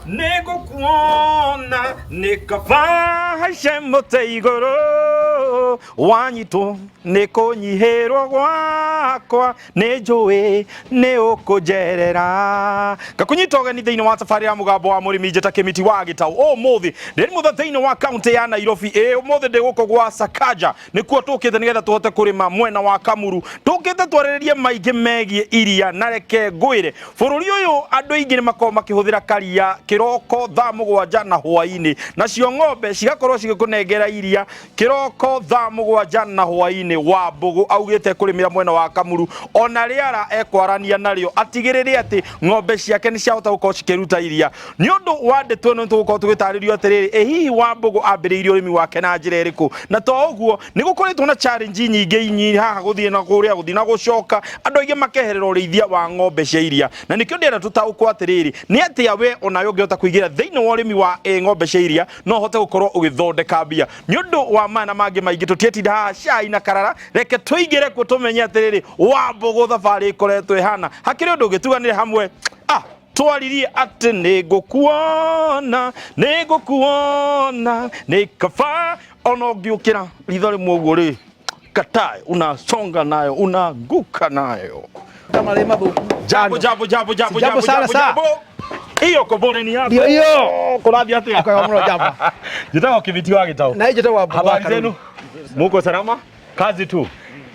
Nikukuona, nikafashe mote igoro wanyito nikunyiherwo gwakwa nijui ni ukujerera gakunyita ogeni thiini wa safari ya mugambo wa murimi njeta Kimiti wa Gitau umuthi ndiri mutha thiini wa county ya Nairobi umuthi ndi guko gwa Sakaja nikuo tukite nigetha tuhote kurima mwena wa Kamuru tukite twaririe maingi megie iria na reke ngwire bururi uyu andu ingi ni makoma makihuthira karia kiroko thaa mugwanja na hwaini nacio ng'ombe cigakorwo cigikunengera iria kiroko thaa mugwanja na hwaini wa Mbugu augite kurimira mwena wa Kamuru ona riara ekwarania nario atigirire ati ng'ombe ciake ni ciahota gukorwo cikiruta iria ni undu wa ndeto no tugukorwo tugitaririo atiriri hihi wa Mbugu ambiriirio urimi wake na njira iriku na to uguo ni gukoretwo na challenge nyingi haha guthie na kuria guthie na gucoka andu aingi makeherera urithia wa ng'ombe cia iria na nikio ndira tutaukwo atiriri ni ati we onayo ungiota kuigira thiini wa urimi wa ng'ombe cia iria no hote gukorwo ugithondeka mbia ni undu wa mana mangi maingi tutietinda haha cai na karara reke tuigire ku tumenye atiriri wa Mbugu thabari ikoretwo ihana hakiri undu ugituganire hamwe twaririe ati nigukuona nikaba ona ungiukira ritho rimwe uguo ri katae unasonga nayo unaanguka nayo kama le mathuku jambo sana iyo koboreni yako ndio hiyo kurathia atia kwa mno jambo njitao Kimiti wa Gitau na njitao habari zenu muko salama kazi tu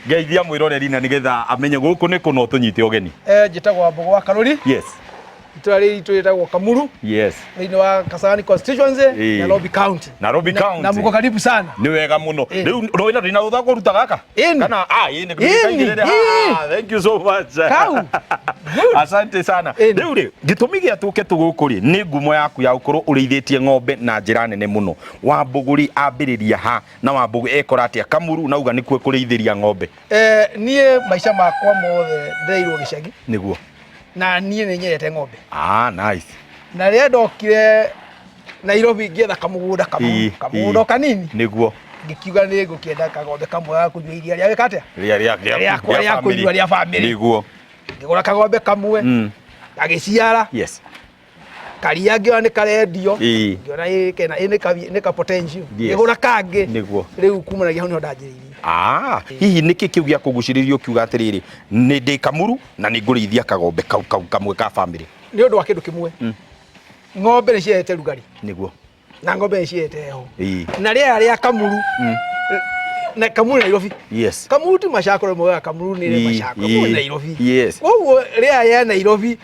geithia mwiroreri na nigetha amenye guku ni kuno tunyite ogeni njitao Mbugu wa Karuri yes itwari itwetagwo Kamuru yes thiini wa Kasarani constituency Nairobi County na muko karibu sana ni wega muno riu roina rina utha kuruta gaka kana ni kuikaigirire thank you so much asante sana riu ri gitumi gia tuke tugukuri ni ngumo yaku ya ukuru urithitie ng'ombe na njira nene muno wa Mbuguri ambiriria ha na wa Mbugu ekora atia Kamuru nauga ni kuo kurithiria ng'ombe nie maisha makwa mothe ndeirwo gicagi niguo na nie ni nyerete ng'ombe nice na ria ndokire Nairobi ngietha kamugunda kanini niguo ngikiuga ni ngukienda kagombe kamwe ga kunyua iria ria wikatia ria kunyua ria family niguo ngigura kagombe kamwe gagiciara yes karia ngiona ni karendio ngiona ni ka potential ngigura kangi niguo riu kumanagia hau ni ndajiririe hihi niki kiu gia kuguciririo kiuga atiriri ni ndi Kamuru na ni ngurithia kagombe kau kamwe ka family ni undu wa kindu kimwe ng'ombe ni ciete rugari niguo na ng'ombe ni ciete heho na ria Kamuru na Kamuru Nairobi yes Kamuru ti Machakos mwe Kamuru ni Machakos Nairobi yes oguo ria ya Nairobi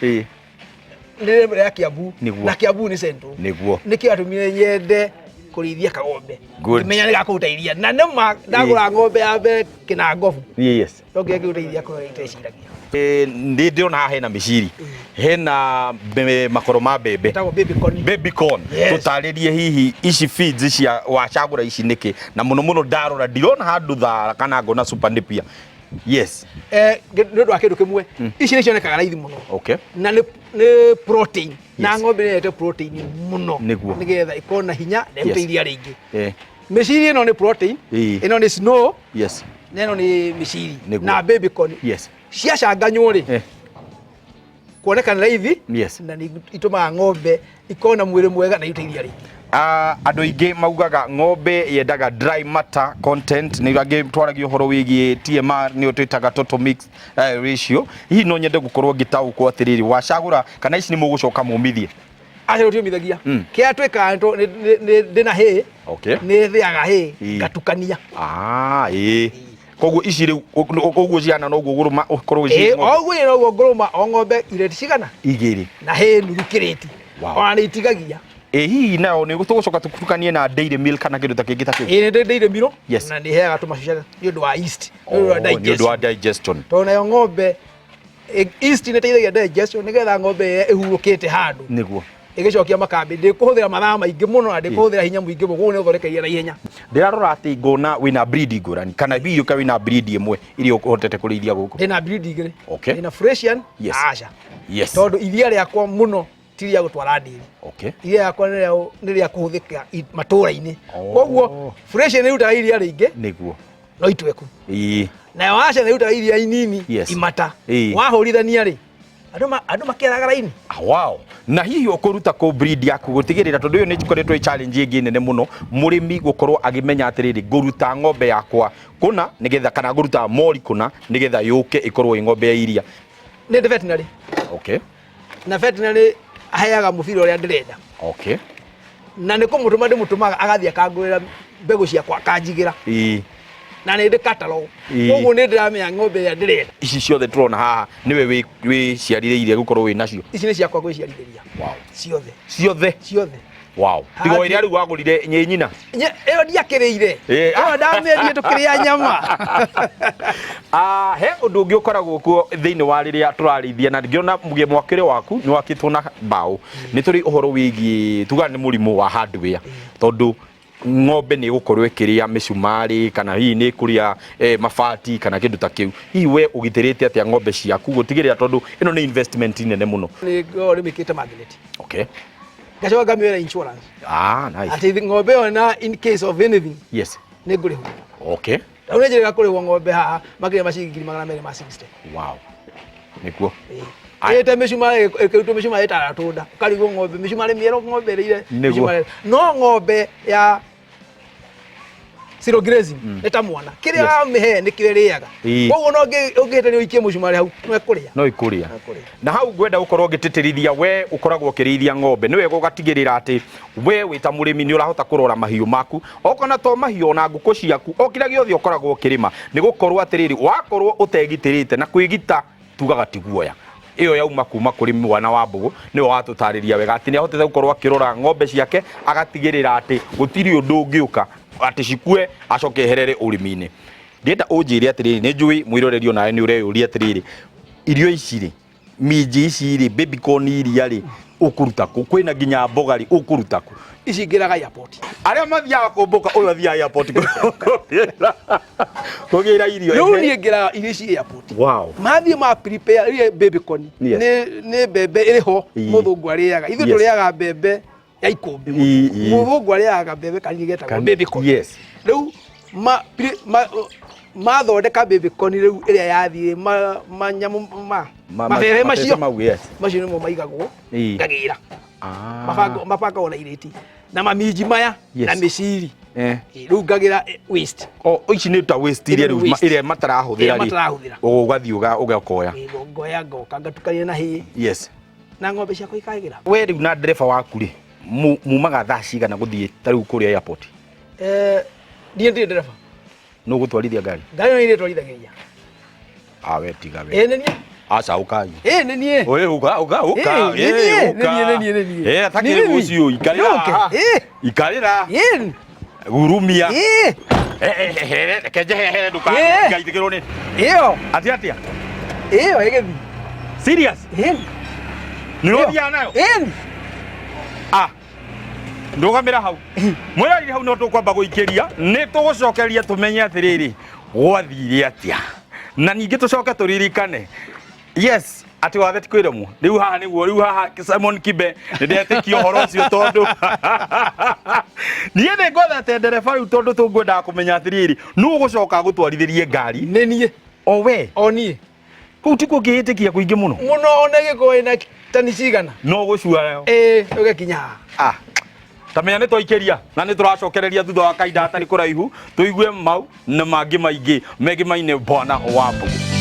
ni ria Kiambu na Kiambu ni Central niguo niki atumire nyende kurithia kagombe kimenya ni gakuteiria na nema ndagura ng'ombe ya be Kinangofu yes ndoke guteiria ko iteciragia ndi ndiona hena miciri hena makoro ma bebe tago baby corn tutaririe hihi ici feeds cia wacagura ici niki na muno ndarora ndirona handu thara kana ngona super nipia yes ndio wa kindu kimwe ici ni cionekaga raithi muno okay na ni protein na ng'ombe ni ete protein muno nigetha ikona hinya na iteithia ringi miciri ino ni protein ino ni snow yes neno ni miciri na baby corn yes ciacanganywo ri kuonekana raithi na ni ituma ng'ombe ikona mwiri mwega na iteithia ringi andu ingi maugaga ng'ombe yendaga dry matter content ni rangi twaragio horo wigie TMR ni utwitaga total mix ratio hihi no nyende gukorwo ngitaukwo atiriri wacagura kana ici ni mugucoka mumithie acio tiomithagia kia twika ndina hay ni thiaga hay ngatukania koguo ici riu koguo ciana no guguruma ukorwo ici oguo ni no guguruma o ng'ombe ireti cigana igiri na hay nuru kireti ona itigagia hihi nao ni gutugucoka tukurukanie na dairy milk kana kindu ta kingi ta kiu ni dairy milk na ni heaga tumacuca ni undu wa yeast ni undu wa digestion to na ng'ombe yeast ni teithagia digestion nigetha ng'ombe ihurukite handu niguo igicokia makambi ndikuhuthira mathaa maingi muno na ndikuhuthira hinya muingi muno ne uthondekeria na ihenya ndirarora ati ngona wina breed ngurani kana biyo ka wina breed imwe iria uhotete kurithia guku ndina breed igiri okay ndina Fresian acha yes tondu iria riakwa muno tiria gutwara ndiri okay iria yakwa ni ria kuhuthika matura-ini koguo Fresian irutaga iria ringi niguo no itweku nayo acha ni irutaga iria inini imata wahurithania ri andu makeraga raini wow na hihi ukuruta ko breed yaku gutigirira tondu yo ni chikoretwo challenge ingi nene muno murimi gukorwo agimenya atiriri nguruta ng'ombe yakwa kuna nigetha kana nguruta mori kuna nigetha yuke ikorwo ng'ombe ya iria ni veterinary okay na veterinary aheaga mubira uria ndirenda okay na niko mutumaga agathia kangurira mbegu ciakwa kanjigira na nä ndä catalog koguo nä ndä ramenya ng'ombe ya ndärenda ici ciothe tũrona haha nĩwe wĩ ciarirĩirie gũkorwo wĩ nacio ici nĩ ciakwa gwĩciarithĩria ciothe wow tiga ĩrĩa rĩu wagũrire nyina ĩyo ndiakĩrĩire ĩyo ndamĩendie tũkĩrĩa nyama he ũndũ ũngĩ ũkoragwo kuo thĩinĩ wa rĩrĩa tũrarĩithia na ngĩona mwakĩre waku nĩ wakĩtwo na mbaũ nĩ tũrĩ ũhoro wĩgiĩ tuga nĩ mũrimũ wa hardware tondũ ng'ombe nĩ gũkorwo ĩkĩrĩa mĩcumarĩ kana hihi nĩ kũrĩa mabati kana kĩndũ ta kĩu hihi we ũgitĩrĩte atĩa ng'ombe ciaku gũtigĩrĩra tondũ ĩno nĩ investment nene mũno nĩ rĩmĩkĩte magnet okay ngacoka ngamĩoera insurance nice atĩ ng'ombe ĩyo na in case of anything yes nĩ ngũrĩhwo okay rĩu nĩ njĩrĩga kũrĩhwo ng'ombe haha makĩria maciringi 260 wow nĩkuo ĩte mĩcumarĩ ĩkĩrutwo mĩcumarĩ ĩtaratũnda ũkarigwo ng'ombe mĩcumarĩ mĩerũ ng'ombe ĩrĩire no ng'ombe ya zero grazing nĩ ta mwana kĩrĩa wamĩhe nĩ kĩrĩa ĩrĩaga koguo no ũngĩhĩte nĩ ũikie mũcumarĩ hau no ĩkũrĩa na hau ngwenda gũkorwo ngĩtĩtĩrithia we ũkoragwo ũkĩrĩithia ng'ombe nĩ wega ũgatigĩrĩra atĩ we wĩ ta mũrĩmi nĩ ũrahota kũrora mahiũ maku okona to mahiũ ona ngũkũ ciaku o kĩrĩa gĩothe ũkoragwo ũkĩrĩma nĩ gũkorwo atĩrĩrĩ wakorwo ũtegitĩrĩte na kwĩgita tugaga ti guoya iyo yauma kuma kuri mwana wa mbugu niwe watũtarĩria wega atĩ nĩ ahotete gũkorwo akĩrora ng'ombe ciake agatigĩrĩra atĩ gũtirĩ ũndũ ũngĩũka atĩ cikue acoke eherere ũrĩmi-inĩ ndĩrenda ũnjĩre atĩrĩrĩ nĩ njũĩ mwĩrorerio nawe nĩ ũreyũria atĩrĩrĩ irio ici rĩ minji ici rĩ baby corn iria rĩ ũkũruta kũ kwĩna nginya mboga rĩ ũkũruta kũ ici ngĩraga airport arĩa mathiaga kũmbũka ũyũ athiaga airport kũgĩra irio rĩu niĩ ngĩraga irio ici airport wow mathiĩ ma prepare irio baby corn nĩ mbembe ĩrĩ ho mũthũngũ arĩaga ithuĩ tũrĩaga mbembe ya ikũmbĩ mũthũngũ arĩaga mbembe kanini getagwo baby corn rĩu mathondeka baby corn rĩu ĩrĩa yathiĩ manyamũ mabebe macio nĩmo maigagwo ngagĩra mabangagwo na irĩti na maminji maya na mĩciri rĩu ngagĩra waste ici nĩ ta waste ĩrĩa matarahũthĩra ũgathiĩ ũgakoya ngoya ngoka ngatukania na hay na ng'ombe ciakwa ikagĩra we rĩu na ndereba waku rĩ mumaga thaa cigana gũthiĩ ta rĩu kũrĩa airport ndiĩ ndirĩ ndereba no gũtwarithia ngari no nĩ ndĩtwarithagia we tiga we nĩ niĩ aca ũkai nĩ niĩ oye uka atakĩrĩ mũciũ ikarĩra gurumia kenjehehere ndũkaithikĩrwo nĩ ĩyo atĩa ĩyo ĩgĩthiĩ serious nĩ ũthiaga nayo ndũgamĩra hau mwĩrari hau no tũkwamba gũikĩria nĩ tũgũcokeria tũmenye atĩrĩrĩ gwathire atĩa na ningĩ tũcoke tũririkane yes atĩ wathe ti kwĩremwo rĩu haha nĩguo rĩu haha Simon Kibe nĩ ndetĩkia ũhoro ũcio tondũ niĩ nĩ ngwethete ndereba rĩu tondũ tũngwendaga kũmenya atĩrĩrĩ nũ ũgũcoka gũtwarithĩrie ngari nĩ niĩ we niĩ kũu ti kũngĩhĩtĩkia kũingĩ mũno ona gĩkũĩ na tani cigana no gũcua ũgekinya haha tamenya nĩ twaikĩria na nĩ tũracokereria thutha wa kahinda hatarĩ kũraihu tũigue mau na mangĩ maingĩ megimaine Bwana wa Mbugu.